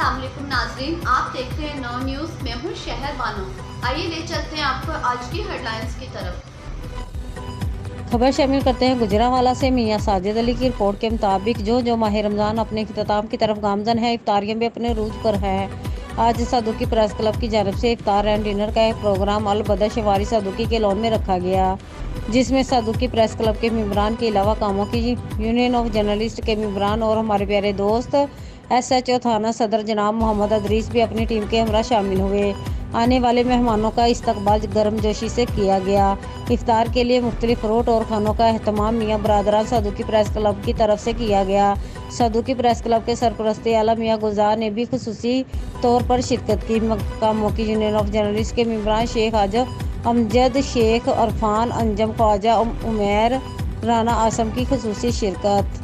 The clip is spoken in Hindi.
अस्सलाम वालेकुम नाज़रीन, आप देख रहे हैं 9 न्यूज़। मैं हूं शहर बानो। आइए ले चलते हैं आपको आज की हेडलाइंस की तरफ। खबर शामिल करते हैं गुजरांवाला से। मियां साजिद अली की रिपोर्ट के मुताबिक जो माह रमज़ान अपने इख्तिताम की तरफ गामजन है, इफ्तारियां भी अपने रूज पर हैं। आज सदुकी प्रेस क्लब की जानब से इफ्तार एंड डिनर का एक प्रोग्राम अल बदर शवारी सदुकी के लॉन में रखा गया, जिसमें सदुकी प्रेस क्लब के मेंबरान के अलावा कामों की यूनियन ऑफ जर्नलिस्ट के मेंबरान और हमारे प्यारे दोस्त SHO थाना सदर जनाब मोहम्मद अदरीस भी अपनी टीम के हमरा शामिल हुए। आने वाले मेहमानों का इस्तकबाल गर्मजोशी से किया गया। इफ्तार के लिए मुख्तलिफ फ्रूट और खानों का अहतमाम मियाँ बरादरान सदुकी प्रेस क्लब की तरफ से किया गया। सदुकी प्रेस क्लब के सरपरस्ती आला मियाँ गुलजार ने भी खुसूसी तौर पर शिरकत की। कामों की यूनियन ऑफ जर्नलिस्ट के मेंबरान शेख आजम अमजद, शेख अरफान, अंजम ख्वाजा, उमैर, राना आसम की खुसूसी शिरकत।